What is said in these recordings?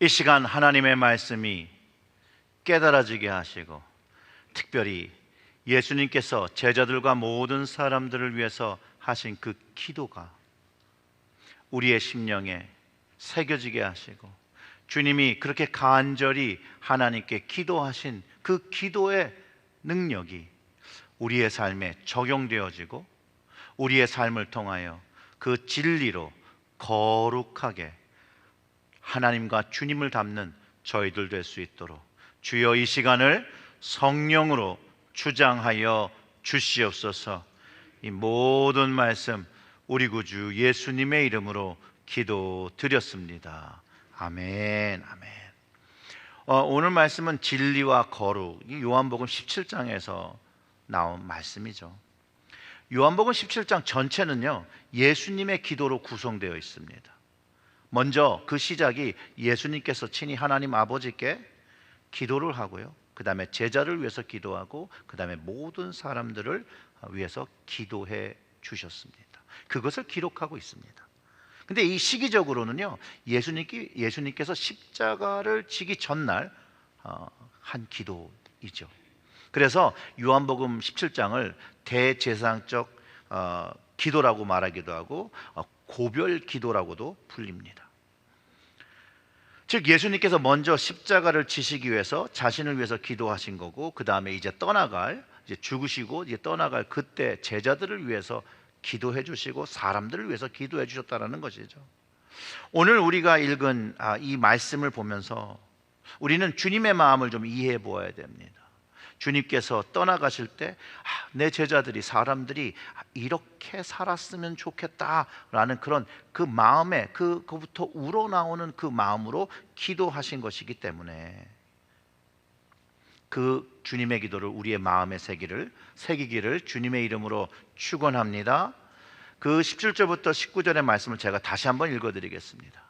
이 시간 하나님의 말씀이 깨달아지게 하시고, 특별히 예수님께서 제자들과 모든 사람들을 위해서 하신 그 기도가 우리의 심령에 새겨지게 하시고, 주님이 그렇게 간절히 하나님께 기도하신 그 기도의 능력이 우리의 삶에 적용되어지고, 우리의 삶을 통하여 그 진리로 거룩하게 하나님과 주님을 닮는 저희들 될 수 있도록 주여 이 시간을 성령으로 주장하여 주시옵소서. 이 모든 말씀 우리 구주 예수님의 이름으로 기도드렸습니다. 아멘. 아멘. 오늘 말씀은 진리와 거룩, 이 요한복음 17장에서 나온 말씀이죠. 요한복음 17장 전체는요, 예수님의 기도로 구성되어 있습니다. 먼저 그 시작이 예수님께서 친히 하나님 아버지께 기도를 하고요, 그 다음에 제자를 위해서 기도하고, 그 다음에 모든 사람들을 위해서 기도해 주셨습니다. 그것을 기록하고 있습니다. 근데 이 시기적으로는요, 예수님께서 십자가를 지기 전날 한 기도이죠. 그래서 요한복음 17장을 대제사장적 기도라고 말하기도 하고 고별 기도라고도 불립니다. 즉 예수님께서 먼저 십자가를 지시기 위해서 자신을 위해서 기도하신 거고, 그 다음에 이제 죽으시고 이제 떠나갈 그때 제자들을 위해서 기도해 주시고 사람들을 위해서 기도해 주셨다는 것이죠. 오늘 우리가 읽은 이 말씀을 보면서 우리는 주님의 마음을 좀 이해해 보아야 됩니다. 주님께서 떠나가실 때 내 제자들이, 사람들이 이렇게 살았으면 좋겠다라는 그런 그 마음에, 그부터 우러나오는 그 마음으로 기도하신 것이기 때문에 그 주님의 기도를 우리의 마음에 새기기를 주님의 이름으로 축원합니다. 그 17절부터 19절의 말씀을 제가 다시 한번 읽어드리겠습니다.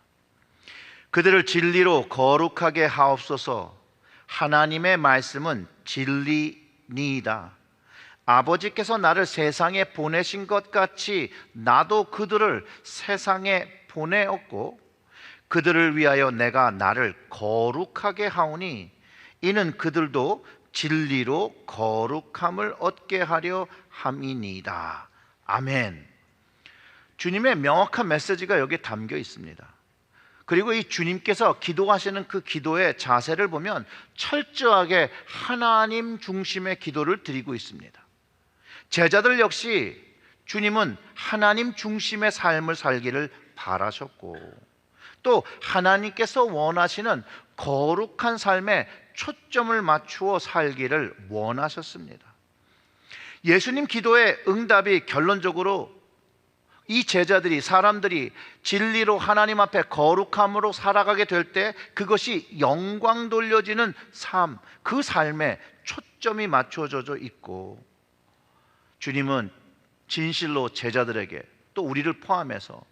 그들을 진리로 거룩하게 하옵소서. 하나님의 말씀은 진리니이다. 아버지께서 나를 세상에 보내신 것 같이 나도 그들을 세상에 보내었고, 그들을 위하여 내가 나를 거룩하게 하오니 이는 그들도 진리로 거룩함을 얻게 하려 함이니이다. 아멘. 주님의 명확한 메시지가 여기에 담겨 있습니다. 그리고 이 주님께서 기도하시는 그 기도의 자세를 보면 철저하게 하나님 중심의 기도를 드리고 있습니다. 제자들 역시 주님은 하나님 중심의 삶을 살기를 바라셨고, 또 하나님께서 원하시는 거룩한 삶에 초점을 맞추어 살기를 원하셨습니다. 예수님 기도의 응답이 결론적으로 이 제자들이, 사람들이 진리로 하나님 앞에 거룩함으로 살아가게 될 때 그것이 영광 돌려지는 삶, 그 삶에 초점이 맞춰져 있고, 주님은 진실로 제자들에게, 또 우리를 포함해서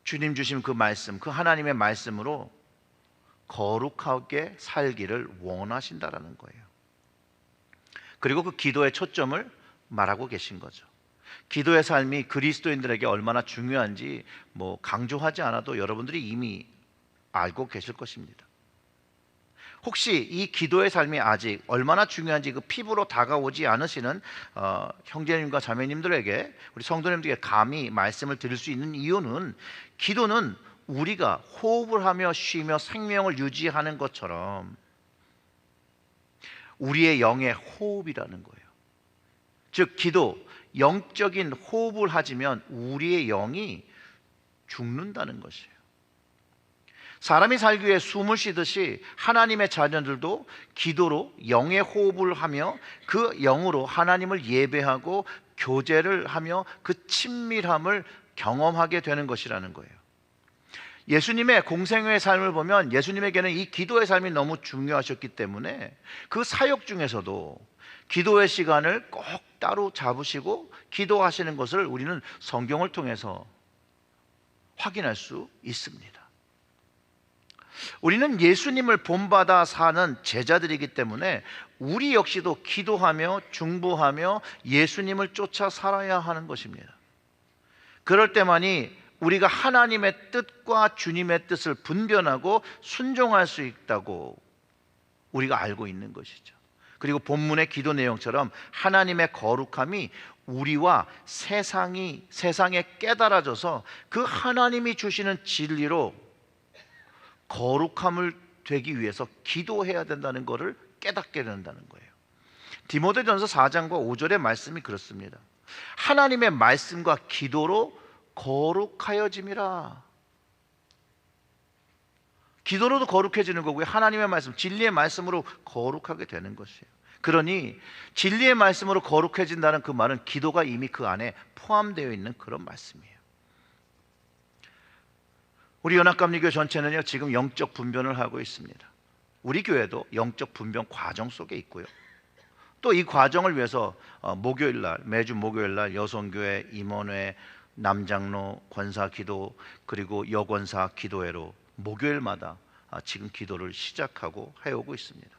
주님 주신 그 말씀, 그 하나님의 말씀으로 거룩하게 살기를 원하신다라는 거예요. 그리고 그 기도의 초점을 말하고 계신 거죠. 기도의 삶이 그리스도인들에게 얼마나 중요한지 강조하지 않아도 여러분들이 이미 알고 계실 것입니다. 혹시 이 기도의 삶이 아직 얼마나 중요한지 그 피부로 다가오지 않으시는 형제님과 자매님들에게, 우리 성도님들에게 감히 말씀을 드릴 수 있는 이유는, 기도는 우리가 호흡을 하며 쉬며 생명을 유지하는 것처럼 우리의 영의 호흡이라는 거예요. 즉 기도, 영적인 호흡을 하지면 우리의 영이 죽는다는 것이에요. 사람이 살기 위해 숨을 쉬듯이 하나님의 자녀들도 기도로 영의 호흡을 하며 그 영으로 하나님을 예배하고 교제를 하며 그 친밀함을 경험하게 되는 것이라는 거예요. 예수님의 공생애의 삶을 보면 예수님에게는 이 기도의 삶이 너무 중요하셨기 때문에 그 사역 중에서도 기도의 시간을 꼭 따로 잡으시고 기도하시는 것을 우리는 성경을 통해서 확인할 수 있습니다. 우리는 예수님을 본받아 사는 제자들이기 때문에 우리 역시도 기도하며 중보하며 예수님을 쫓아 살아야 하는 것입니다. 그럴 때만이 우리가 하나님의 뜻과 주님의 뜻을 분별하고 순종할 수 있다고 우리가 알고 있는 것이죠. 그리고 본문의 기도 내용처럼 하나님의 거룩함이 우리와 세상에 깨달아져서 그 하나님이 주시는 진리로 거룩함을 되기 위해서 기도해야 된다는 것을 깨닫게 된다는 거예요. 디모데전서 4장과 5절의 말씀이 그렇습니다. 하나님의 말씀과 기도로 거룩하여짐이라. 기도로도 거룩해지는 거고요, 하나님의 말씀, 진리의 말씀으로 거룩하게 되는 것이에요. 그러니 진리의 말씀으로 거룩해진다는 그 말은 기도가 이미 그 안에 포함되어 있는 그런 말씀이에요. 우리 연합감리교 전체는요, 지금 영적 분변을 하고 있습니다. 우리 교회도 영적 분변 과정 속에 있고요, 또 이 과정을 위해서 매주 목요일날 여성교회, 임원회, 남장로, 권사기도, 그리고 여권사 기도회로 목요일마다 지금 기도를 시작하고 해오고 있습니다.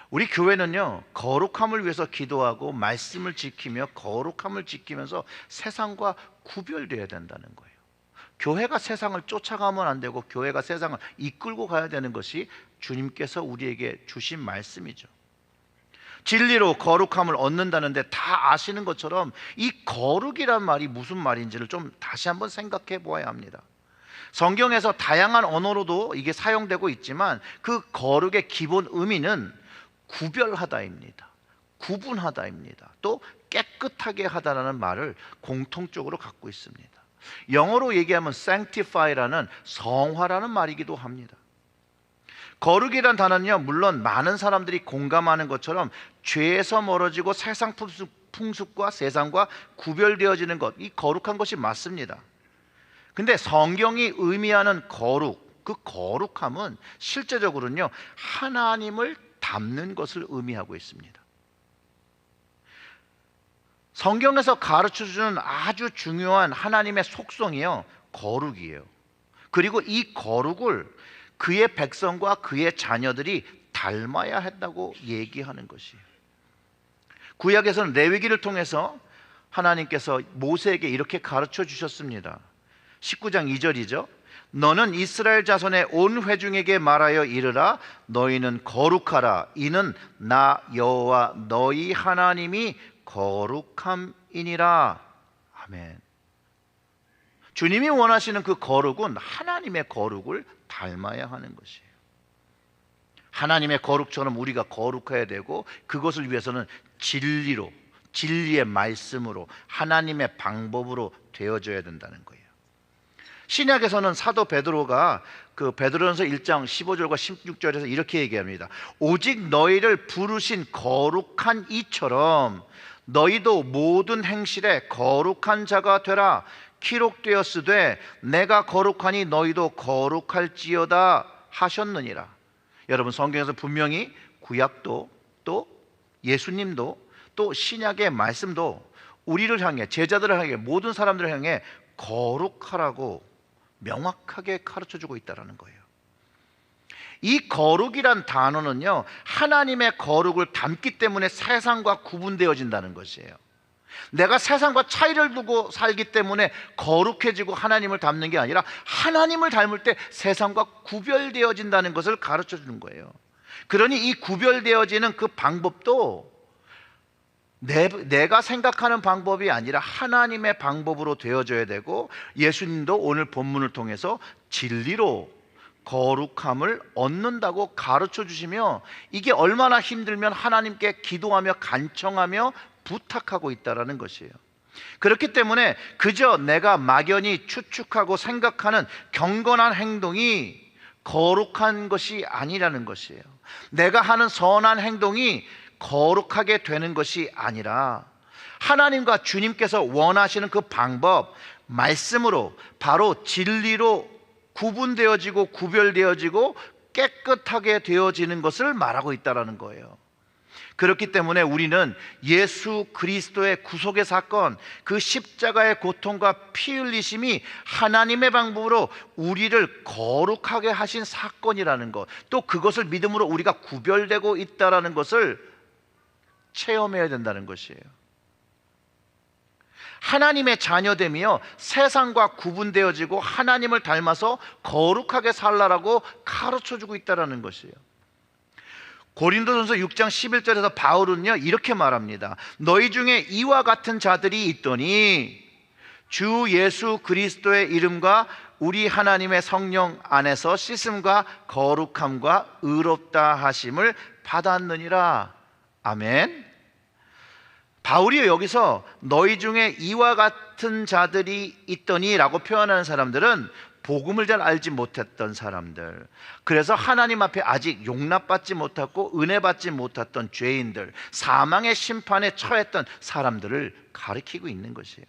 우리 교회는요, 거룩함을 위해서 기도하고 말씀을 지키며 거룩함을 지키면서 세상과 구별되어야 된다는 거예요. 교회가 세상을 쫓아가면 안 되고 교회가 세상을 이끌고 가야 되는 것이 주님께서 우리에게 주신 말씀이죠. 진리로 거룩함을 얻는다는데 다 아시는 것처럼 이 거룩이란 말이 무슨 말인지를 좀 다시 한번 생각해 보아야 합니다. 성경에서 다양한 언어로도 이게 사용되고 있지만 그 거룩의 기본 의미는 구별하다입니다. 구분하다입니다. 또 깨끗하게 하다라는 말을 공통적으로 갖고 있습니다. 영어로 얘기하면 sanctify라는 성화라는 말이기도 합니다. 거룩이란 단어는요, 물론 많은 사람들이 공감하는 것처럼 죄에서 멀어지고 세상 풍습과 세상과 구별되어지는 것, 이 거룩한 것이 맞습니다. 근데 성경이 의미하는 거룩, 그 거룩함은 실제적으로는요, 하나님을 닮는 것을 의미하고 있습니다. 성경에서 가르쳐주는 아주 중요한 하나님의 속성이요, 거룩이에요. 그리고 이 거룩을 그의 백성과 그의 자녀들이 닮아야 한다고 얘기하는 것이에요. 구약에서는 레위기를 통해서 하나님께서 모세에게 이렇게 가르쳐 주셨습니다. 19장 2절이죠. 너는 이스라엘 자손의 온 회중에게 말하여 이르라. 너희는 거룩하라. 이는 나 여호와 너희 하나님이 거룩함이니라. 아멘. 주님이 원하시는 그 거룩은 하나님의 거룩을 닮아야 하는 것이에요. 하나님의 거룩처럼 우리가 거룩해야 되고, 그것을 위해서는 진리로, 진리의 말씀으로, 하나님의 방법으로 되어져야 된다는 거예요. 신약에서는 사도 베드로가 그 베드로전서 1장 15절과 16절에서 이렇게 얘기합니다. 오직 너희를 부르신 거룩한 이처럼 너희도 모든 행실에 거룩한 자가 되라. 기록되었으되 내가 거룩하니 너희도 거룩할지어다 하셨느니라. 여러분, 성경에서 분명히 구약도 또 예수님도 또 신약의 말씀도 우리를 향해, 제자들을 향해, 모든 사람들을 향해 거룩하라고 명확하게 가르쳐주고 있다는 거예요. 이 거룩이란 단어는요, 하나님의 거룩을 담기 때문에 세상과 구분되어진다는 것이에요. 내가 세상과 차이를 두고 살기 때문에 거룩해지고 하나님을 닮는 게 아니라 하나님을 닮을 때 세상과 구별되어진다는 것을 가르쳐 주는 거예요. 그러니 이 구별되어지는 그 방법도 내가 생각하는 방법이 아니라 하나님의 방법으로 되어져야 되고, 예수님도 오늘 본문을 통해서 진리로 거룩함을 얻는다고 가르쳐 주시며, 이게 얼마나 힘들면 하나님께 기도하며 간청하며 부탁하고 있다라는 것이에요. 그렇기 때문에 그저 내가 막연히 추측하고 생각하는 경건한 행동이 거룩한 것이 아니라는 것이에요. 내가 하는 선한 행동이 거룩하게 되는 것이 아니라 하나님과 주님께서 원하시는 그 방법, 말씀으로, 바로 진리로 구분되어지고 구별되어지고 깨끗하게 되어지는 것을 말하고 있다는 거예요. 그렇기 때문에 우리는 예수 그리스도의 구속의 사건, 그 십자가의 고통과 피 흘리심이 하나님의 방법으로 우리를 거룩하게 하신 사건이라는 것, 또 그것을 믿음으로 우리가 구별되고 있다는 것을 체험해야 된다는 것이에요. 하나님의 자녀됨이요 세상과 구분되어지고 하나님을 닮아서 거룩하게 살라라고 가르쳐주고 있다는 것이에요. 고린도전서 6장 11절에서 바울은요 이렇게 말합니다. 너희 중에 이와 같은 자들이 있더니 주 예수 그리스도의 이름과 우리 하나님의 성령 안에서 씻음과 거룩함과 의롭다 하심을 받았느니라. 아멘. 바울이 여기서 너희 중에 이와 같은 자들이 있더니 라고 표현하는 사람들은 복음을 잘 알지 못했던 사람들, 그래서 하나님 앞에 아직 용납받지 못했고 은혜 받지 못했던 죄인들, 사망의 심판에 처했던 사람들을 가리키고 있는 것이에요.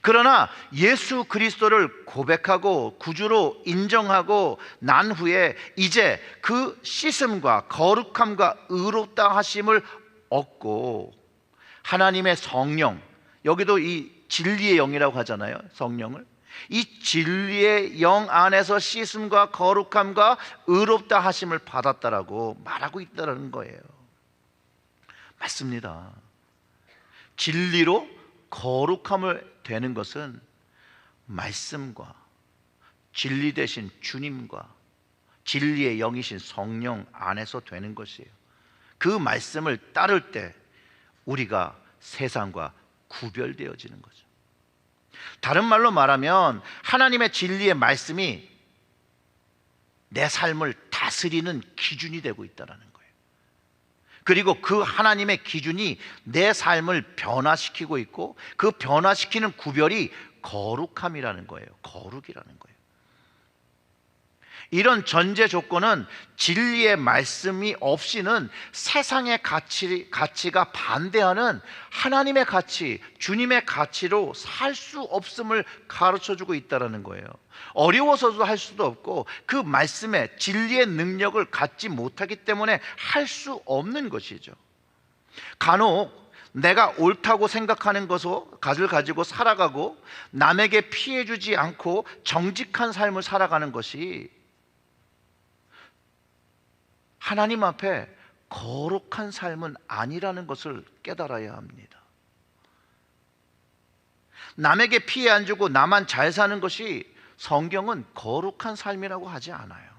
그러나 예수 그리스도를 고백하고 구주로 인정하고 난 후에 이제 그 씻음과 거룩함과 의롭다 하심을 얻고 하나님의 성령, 여기도 이 진리의 영이라고 하잖아요. 성령을 이 진리의 영 안에서 씻음과 거룩함과 의롭다 하심을 받았다라고 말하고 있다는 거예요. 맞습니다. 진리로 거룩함을 되는 것은 말씀과 진리 되신 주님과 진리의 영이신 성령 안에서 되는 것이에요. 그 말씀을 따를 때 우리가 세상과 구별되어지는 거죠. 다른 말로 말하면 하나님의 진리의 말씀이 내 삶을 다스리는 기준이 되고 있다는 거예요. 그리고 그 하나님의 기준이 내 삶을 변화시키고 있고 그 변화시키는 구별이 거룩함이라는 거예요. 거룩이라는 거예요. 이런 전제 조건은 진리의 말씀이 없이는 세상의 가치가 반대하는 하나님의 가치, 주님의 가치로 살 수 없음을 가르쳐주고 있다는 거예요. 어려워서도 할 수도 없고 그 말씀에 진리의 능력을 갖지 못하기 때문에 할 수 없는 것이죠. 간혹 내가 옳다고 생각하는 것을 가지고 살아가고 남에게 피해 주지 않고 정직한 삶을 살아가는 것이 하나님 앞에 거룩한 삶은 아니라는 것을 깨달아야 합니다. 남에게 피해 안 주고 나만 잘 사는 것이 성경은 거룩한 삶이라고 하지 않아요.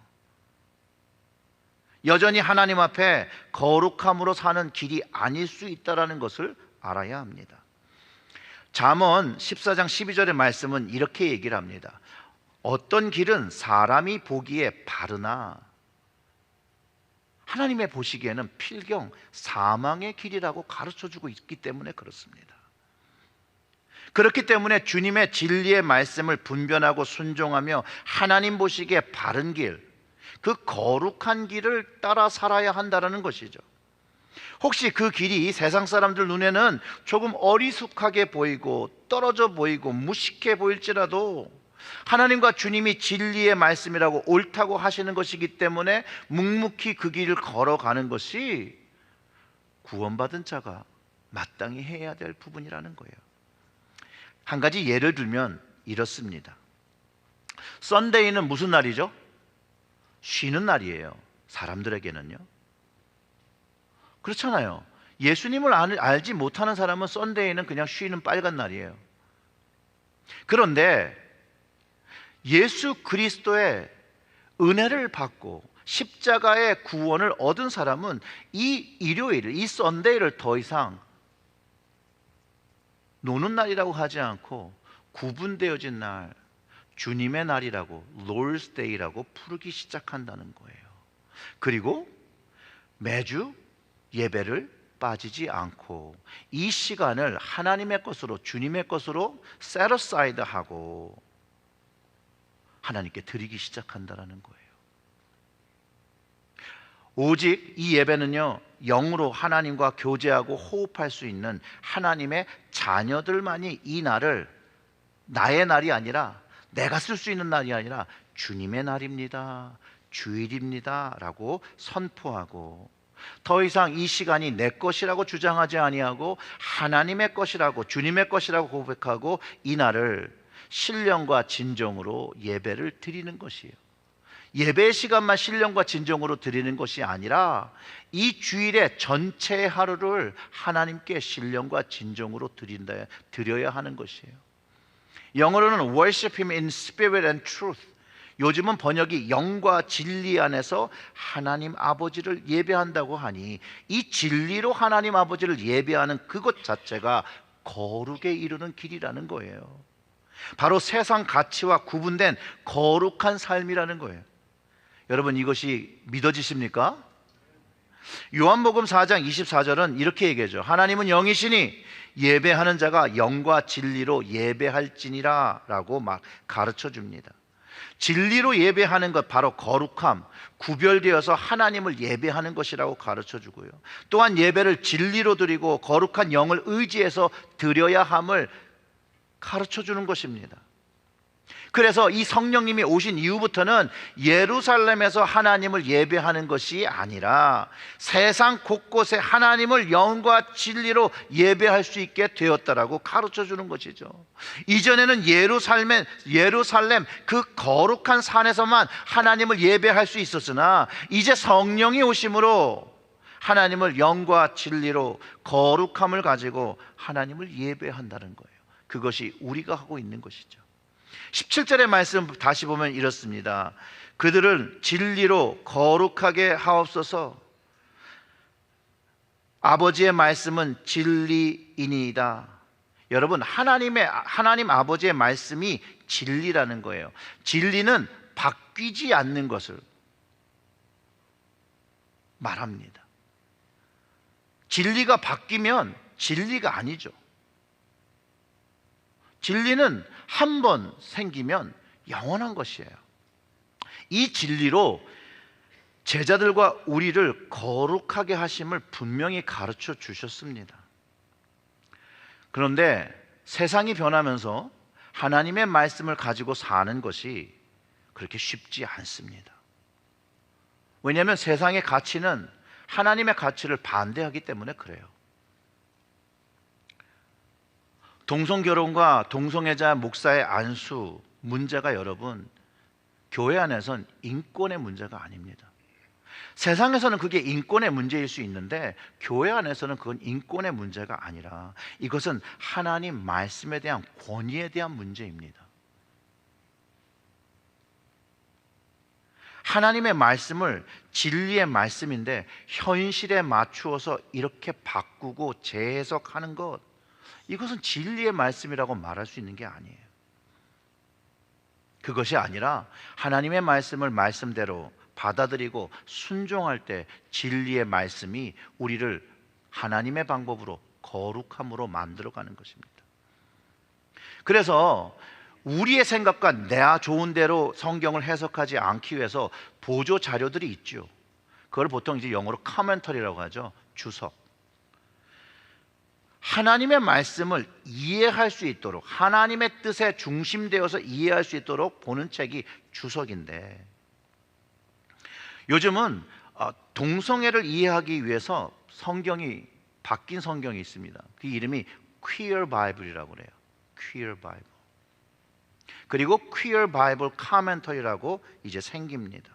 여전히 하나님 앞에 거룩함으로 사는 길이 아닐 수 있다는 것을 알아야 합니다. 잠언 14장 12절의 말씀은 이렇게 얘기를 합니다. 어떤 길은 사람이 보기에 바르나 하나님의 보시기에는 필경 사망의 길이라고 가르쳐주고 있기 때문에 그렇습니다. 그렇기 때문에 주님의 진리의 말씀을 분별하고 순종하며 하나님 보시기에 바른 길, 그 거룩한 길을 따라 살아야 한다는 것이죠. 혹시 그 길이 세상 사람들 눈에는 조금 어리숙하게 보이고 떨어져 보이고 무식해 보일지라도 하나님과 주님이 진리의 말씀이라고 옳다고 하시는 것이기 때문에 묵묵히 그 길을 걸어가는 것이 구원받은 자가 마땅히 해야 될 부분이라는 거예요. 한 가지 예를 들면 이렇습니다. 썬데이는 무슨 날이죠? 쉬는 날이에요. 사람들에게는요. 그렇잖아요. 예수님을 알지 못하는 사람은 썬데이는 그냥 쉬는 빨간 날이에요. 그런데 예수 그리스도의 은혜를 받고 십자가의 구원을 얻은 사람은 이 일요일을, 이 썬데이를 더 이상 노는 날이라고 하지 않고 구분되어진 날, 주님의 날이라고, Lord's Day라고 부르기 시작한다는 거예요. 그리고 매주 예배를 빠지지 않고 이 시간을 하나님의 것으로, 주님의 것으로 set aside 하고 하나님께 드리기 시작한다는 거예요. 오직 이 예배는요, 영으로 하나님과 교제하고 호흡할 수 있는 하나님의 자녀들만이 이 날을 나의 날이 아니라, 내가 쓸 수 있는 날이 아니라 주님의 날입니다, 주일입니다 라고 선포하고, 더 이상 이 시간이 내 것이라고 주장하지 아니하고 하나님의 것이라고, 주님의 것이라고 고백하고 이 날을 신령과 진정으로 예배를 드리는 것이에요. 예배 시간만 신령과 진정으로 드리는 것이 아니라 이 주일의 전체 하루를 하나님께 신령과 진정으로 드려야 하는 것이에요. 영어로는 worship Him in spirit and truth. 요즘은 번역이 영과 진리 안에서 하나님 아버지를 예배한다고 하니 이 진리로 하나님 아버지를 예배하는 그것 자체가 거룩에 이르는 길이라는 거예요. 바로 세상 가치와 구분된 거룩한 삶이라는 거예요. 여러분, 이것이 믿어지십니까? 요한복음 4장 24절은 이렇게 얘기하죠. 하나님은 영이시니 예배하는 자가 영과 진리로 예배할지니라 라고 막 가르쳐 줍니다. 진리로 예배하는 것, 바로 거룩함, 구별되어서 하나님을 예배하는 것이라고 가르쳐 주고요. 또한 예배를 진리로 드리고 거룩한 영을 의지해서 드려야 함을 가르쳐 주는 것입니다. 그래서 이 성령님이 오신 이후부터는 예루살렘에서 하나님을 예배하는 것이 아니라 세상 곳곳에 하나님을 영과 진리로 예배할 수 있게 되었다라고 가르쳐 주는 것이죠. 이전에는 예루살렘 그 거룩한 산에서만 하나님을 예배할 수 있었으나 이제 성령이 오심으로 하나님을 영과 진리로 거룩함을 가지고 하나님을 예배한다는 거예요. 그것이 우리가 하고 있는 것이죠. 17절의 말씀 다시 보면 이렇습니다. 그들을 진리로 거룩하게 하옵소서. 아버지의 말씀은 진리이니이다. 여러분, 하나님 아버지의 말씀이 진리라는 거예요. 진리는 바뀌지 않는 것을 말합니다. 진리가 바뀌면 진리가 아니죠. 진리는 한 번 생기면 영원한 것이에요. 이 진리로 제자들과 우리를 거룩하게 하심을 분명히 가르쳐 주셨습니다. 그런데 세상이 변하면서 하나님의 말씀을 가지고 사는 것이 그렇게 쉽지 않습니다. 왜냐하면 세상의 가치는 하나님의 가치를 반대하기 때문에 그래요. 동성결혼과 동성애자 목사의 안수 문제가 여러분, 교회 안에선 인권의 문제가 아닙니다. 세상에서는 그게 인권의 문제일 수 있는데 교회 안에서는 그건 인권의 문제가 아니라 이것은 하나님 말씀에 대한 권위에 대한 문제입니다. 하나님의 말씀을 진리의 말씀인데 현실에 맞추어서 이렇게 바꾸고 재해석하는 것, 이것은 진리의 말씀이라고 말할 수 있는 게 아니에요. 그것이 아니라 하나님의 말씀을 말씀대로 받아들이고 순종할 때 진리의 말씀이 우리를 하나님의 방법으로 거룩함으로 만들어가는 것입니다. 그래서 우리의 생각과 내 좋은 대로 성경을 해석하지 않기 위해서 보조 자료들이 있죠. 그걸 보통 이제 영어로 커멘터리라고 하죠. 주석. 하나님의 말씀을 이해할 수 있도록, 하나님의 뜻에 중심되어서 이해할 수 있도록 보는 책이 주석인데, 요즘은 동성애를 이해하기 위해서 바뀐 성경이 있습니다. 그 이름이 Queer Bible이라고 그래요. Queer Bible. 그리고 Queer Bible Commentary라고 이제 생깁니다.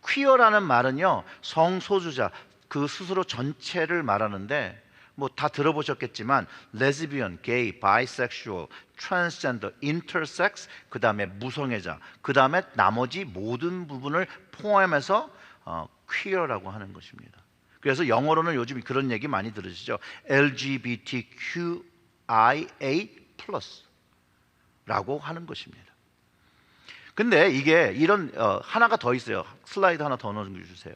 Queer라는 말은요, 성소수자 그 스스로 전체를 말하는데, 뭐 다 들어보셨겠지만 레즈비언, 게이, 바이섹슈얼, 트랜스젠더, 인터섹스, 그 다음에 무성애자, 그 다음에 나머지 모든 부분을 포함해서 퀴어라고 하는 것입니다. 그래서 영어로는 요즘 그런 얘기 많이 들으시죠. LGBTQIA+라고 하는 것입니다. 근데 이게 이런 하나가 더 있어요. 슬라이드 하나 더 넣어주세요.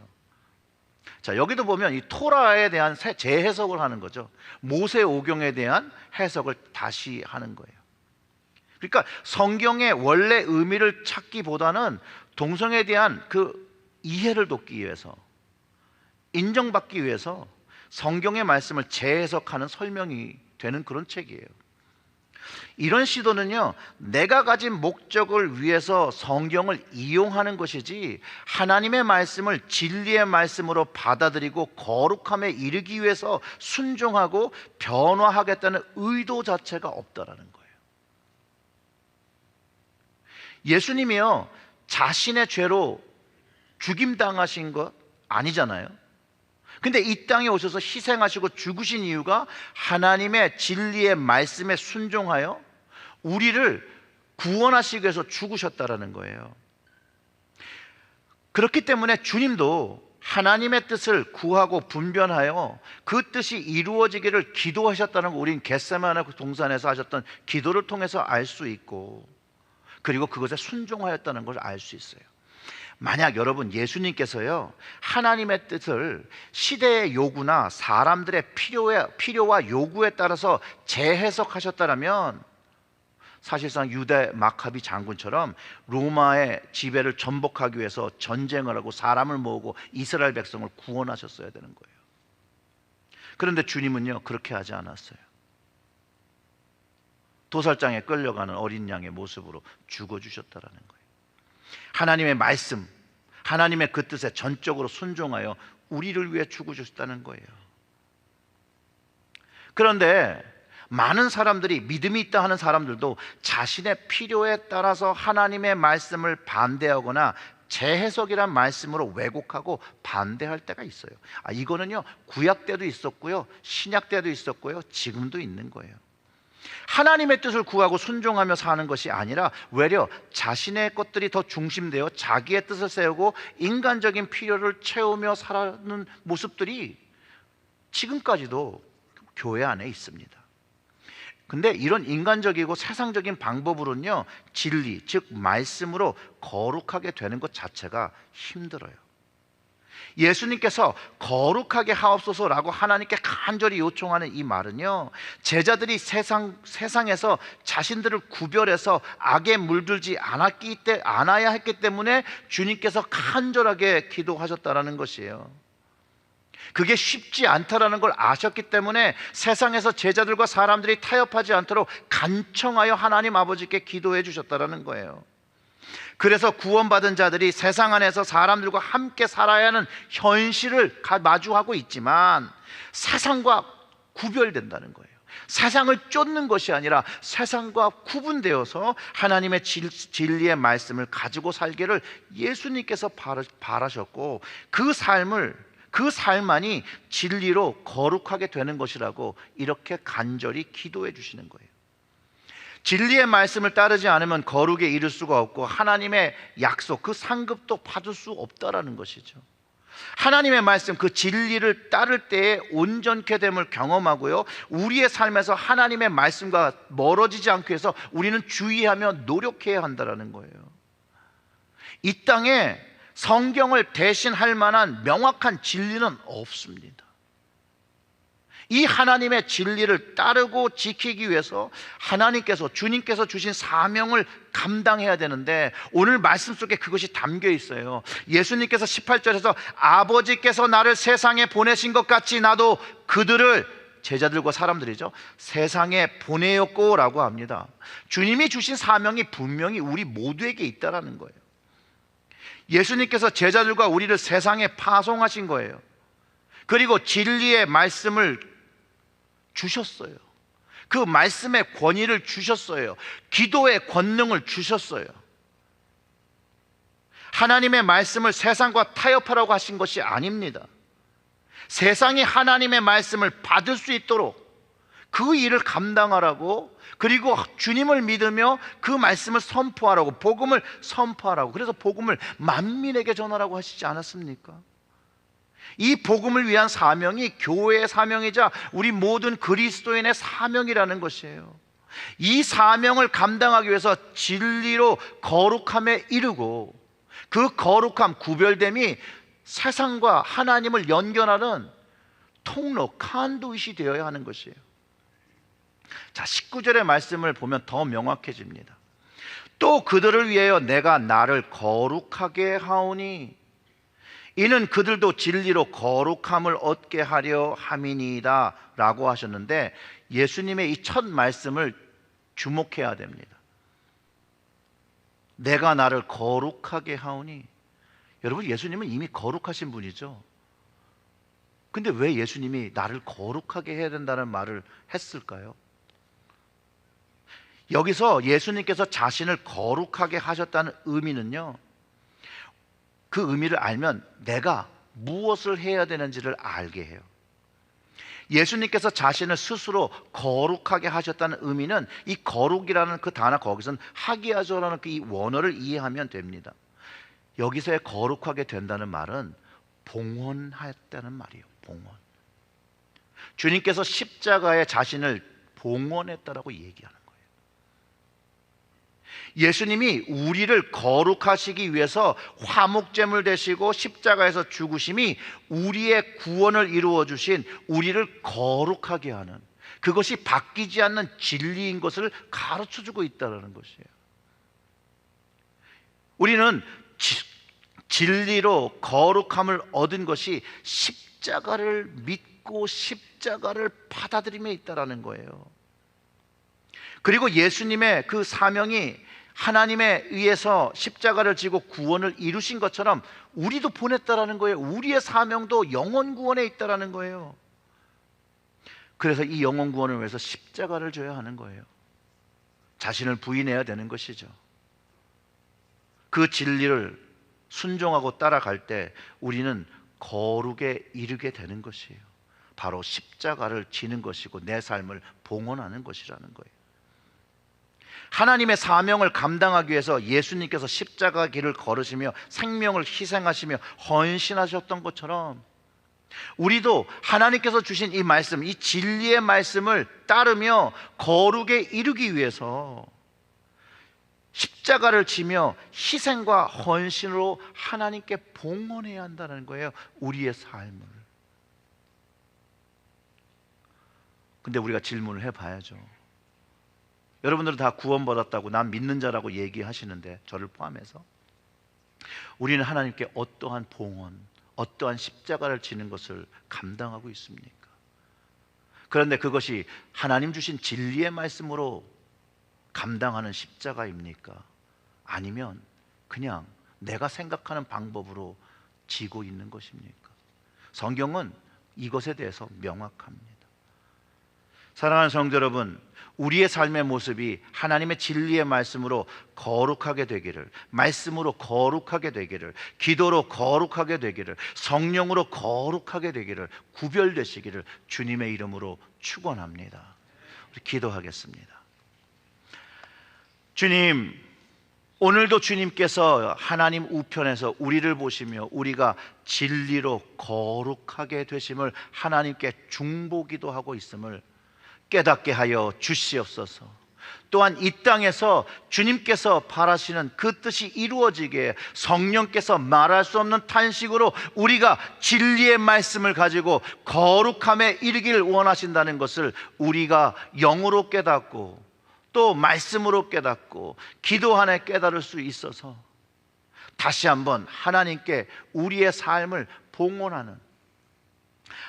자, 여기도 보면 이 토라에 대한 재해석을 하는 거죠. 모세오경에 대한 해석을 다시 하는 거예요. 그러니까 성경의 원래 의미를 찾기보다는 동성애에 대한 그 이해를 돕기 위해서, 인정받기 위해서 성경의 말씀을 재해석하는 설명이 되는 그런 책이에요. 이런 시도는요, 내가 가진 목적을 위해서 성경을 이용하는 것이지 하나님의 말씀을 진리의 말씀으로 받아들이고 거룩함에 이르기 위해서 순종하고 변화하겠다는 의도 자체가 없다라는 거예요. 예수님이요, 자신의 죄로 죽임당하신 것 아니잖아요. 근데 이 땅에 오셔서 희생하시고 죽으신 이유가 하나님의 진리의 말씀에 순종하여 우리를 구원하시기 위해서 죽으셨다라는 거예요. 그렇기 때문에 주님도 하나님의 뜻을 구하고 분별하여 그 뜻이 이루어지기를 기도하셨다는 거, 우린 겟세마네 동산에서 하셨던 기도를 통해서 알 수 있고, 그리고 그것에 순종하였다는 걸 알 수 있어요. 만약 여러분 예수님께서요 하나님의 뜻을 시대의 요구나 사람들의 필요와 요구에 따라서 재해석하셨다면 사실상 유대 마카비 장군처럼 로마의 지배를 전복하기 위해서 전쟁을 하고 사람을 모으고 이스라엘 백성을 구원하셨어야 되는 거예요. 그런데 주님은요 그렇게 하지 않았어요. 도살장에 끌려가는 어린 양의 모습으로 죽어주셨다라는 거예요. 하나님의 말씀, 하나님의 그 뜻에 전적으로 순종하여 우리를 위해 죽어주셨다는 거예요. 그런데 많은 사람들이, 믿음이 있다 하는 사람들도 자신의 필요에 따라서 하나님의 말씀을 반대하거나 재해석이란 말씀으로 왜곡하고 반대할 때가 있어요. 이거는요 구약 때도 있었고요, 신약 때도 있었고요, 지금도 있는 거예요. 하나님의 뜻을 구하고 순종하며 사는 것이 아니라 외려 자신의 것들이 더 중심되어 자기의 뜻을 세우고 인간적인 필요를 채우며 살아가는 모습들이 지금까지도 교회 안에 있습니다. 근데 이런 인간적이고 세상적인 방법으로는요 진리, 즉 말씀으로 거룩하게 되는 것 자체가 힘들어요. 예수님께서 거룩하게 하옵소서라고 하나님께 간절히 요청하는 이 말은요 제자들이 세상에서 자신들을 구별해서 악에 물들지 않아야 했기 때문에 주님께서 간절하게 기도하셨다라는 것이에요. 그게 쉽지 않다라는 걸 아셨기 때문에 세상에서 제자들과 사람들이 타협하지 않도록 간청하여 하나님 아버지께 기도해 주셨다라는 거예요. 그래서 구원받은 자들이 세상 안에서 사람들과 함께 살아야 하는 현실을 마주하고 있지만 세상과 구별된다는 거예요. 세상을 쫓는 것이 아니라 세상과 구분되어서 하나님의 진리의 말씀을 가지고 살기를 예수님께서 바라셨고 그 삶만이 진리로 거룩하게 되는 것이라고 이렇게 간절히 기도해 주시는 거예요. 진리의 말씀을 따르지 않으면 거룩에 이를 수가 없고 하나님의 약속, 그 상급도 받을 수 없다라는 것이죠. 하나님의 말씀, 그 진리를 따를 때에 온전케 됨을 경험하고요 우리의 삶에서 하나님의 말씀과 멀어지지 않기 위해서 우리는 주의하며 노력해야 한다는 거예요. 이 땅에 성경을 대신할 만한 명확한 진리는 없습니다. 이 하나님의 진리를 따르고 지키기 위해서 주님께서 주신 사명을 감당해야 되는데 오늘 말씀 속에 그것이 담겨 있어요. 예수님께서 18절에서 아버지께서 나를 세상에 보내신 것 같이 나도 그들을, 제자들과 사람들이죠, 세상에 보내었고 라고 합니다. 주님이 주신 사명이 분명히 우리 모두에게 있다라는 거예요. 예수님께서 제자들과 우리를 세상에 파송하신 거예요. 그리고 진리의 말씀을 주셨어요. 그 말씀의 권위를 주셨어요. 기도의 권능을 주셨어요. 하나님의 말씀을 세상과 타협하라고 하신 것이 아닙니다. 세상이 하나님의 말씀을 받을 수 있도록 그 일을 감당하라고, 그리고 주님을 믿으며 그 말씀을 선포하라고, 복음을 선포하라고, 그래서 복음을 만민에게 전하라고 하시지 않았습니까? 이 복음을 위한 사명이 교회의 사명이자 우리 모든 그리스도인의 사명이라는 것이에요. 이 사명을 감당하기 위해서 진리로 거룩함에 이르고 그 거룩함, 구별됨이 세상과 하나님을 연결하는 통로, 칸두잇이 되어야 하는 것이에요. 자, 19절의 말씀을 보면 더 명확해집니다. 또 그들을 위하여 내가 나를 거룩하게 하오니 이는 그들도 진리로 거룩함을 얻게 하려 함이니이다 라고 하셨는데, 예수님의 이 첫 말씀을 주목해야 됩니다. 내가 나를 거룩하게 하오니, 여러분 예수님은 이미 거룩하신 분이죠. 근데 왜 예수님이 나를 거룩하게 해야 된다는 말을 했을까요? 여기서 예수님께서 자신을 거룩하게 하셨다는 의미는요, 그 의미를 알면 내가 무엇을 해야 되는지를 알게 해요. 예수님께서 자신을 스스로 거룩하게 하셨다는 의미는 이 거룩이라는 그 단어, 거기서는 하기야조라는 그 이 원어를 이해하면 됩니다. 여기서의 거룩하게 된다는 말은 봉헌했다는 말이에요. 봉헌. 주님께서 십자가에 자신을 봉헌했다라고 얘기하는 거예요. 예수님이 우리를 거룩하시기 위해서 화목제물 되시고 십자가에서 죽으심이 우리의 구원을 이루어 주신, 우리를 거룩하게 하는, 그것이 바뀌지 않는 진리인 것을 가르쳐 주고 있다는 것이에요. 우리는 진리로 거룩함을 얻은 것이 십자가를 믿고 십자가를 받아들임에 있다는 거예요. 그리고 예수님의 그 사명이 하나님에 의해서 십자가를 지고 구원을 이루신 것처럼 우리도 보냈다라는 거예요. 우리의 사명도 영혼 구원에 있다라는 거예요. 그래서 이 영혼 구원을 위해서 십자가를 져야 하는 거예요. 자신을 부인해야 되는 것이죠. 그 진리를 순종하고 따라갈 때 우리는 거룩에 이르게 되는 것이에요. 바로 십자가를 지는 것이고 내 삶을 봉헌하는 것이라는 거예요. 하나님의 사명을 감당하기 위해서 예수님께서 십자가 길을 걸으시며 생명을 희생하시며 헌신하셨던 것처럼 우리도 하나님께서 주신 이 말씀, 이 진리의 말씀을 따르며 거룩에 이르기 위해서 십자가를 지며 희생과 헌신으로 하나님께 봉헌해야 한다는 거예요. 우리의 삶을. 근데 우리가 질문을 해봐야죠. 여러분들은 다 구원받았다고 난 믿는 자라고 얘기하시는데, 저를 포함해서 우리는 하나님께 어떠한 봉헌, 어떠한 십자가를 지는 것을 감당하고 있습니까? 그런데 그것이 하나님 주신 진리의 말씀으로 감당하는 십자가입니까? 아니면 그냥 내가 생각하는 방법으로 지고 있는 것입니까? 성경은 이것에 대해서 명확합니다. 사랑하는 성도 여러분, 우리의 삶의 모습이 하나님의 진리의 말씀으로 거룩하게 되기를, 말씀으로 거룩하게 되기를, 기도로 거룩하게 되기를, 성령으로 거룩하게 되기를, 구별되시기를 주님의 이름으로 축원합니다. 우리 기도하겠습니다. 주님, 오늘도 주님께서 하나님 우편에서 우리를 보시며 우리가 진리로 거룩하게 되심을 하나님께 중보기도 하고 있음을 깨닫게 하여 주시옵소서. 또한 이 땅에서 주님께서 바라시는 그 뜻이 이루어지게 성령께서 말할 수 없는 탄식으로 우리가 진리의 말씀을 가지고 거룩함에 이르기를 원하신다는 것을 우리가 영으로 깨닫고 또 말씀으로 깨닫고 기도 안에 깨달을 수 있어서 다시 한번 하나님께 우리의 삶을 봉헌하는,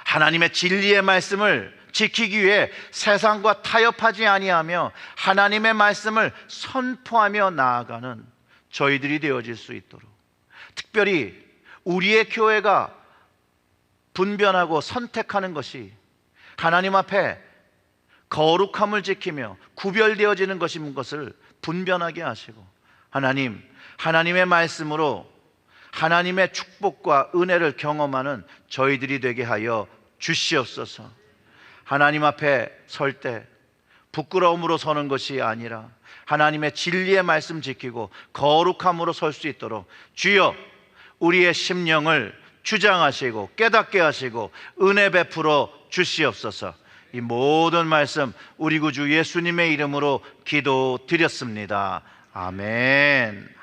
하나님의 진리의 말씀을 지키기 위해 세상과 타협하지 아니하며 하나님의 말씀을 선포하며 나아가는 저희들이 되어질 수 있도록, 특별히 우리의 교회가 분별하고 선택하는 것이 하나님 앞에 거룩함을 지키며 구별되어지는 것인 것을 분별하게 하시고, 하나님, 하나님의 말씀으로 하나님의 축복과 은혜를 경험하는 저희들이 되게 하여 주시옵소서. 하나님 앞에 설 때 부끄러움으로 서는 것이 아니라 하나님의 진리의 말씀 지키고 거룩함으로 설 수 있도록 주여 우리의 심령을 주장하시고 깨닫게 하시고 은혜 베풀어 주시옵소서. 이 모든 말씀 우리 구주 예수님의 이름으로 기도드렸습니다. 아멘.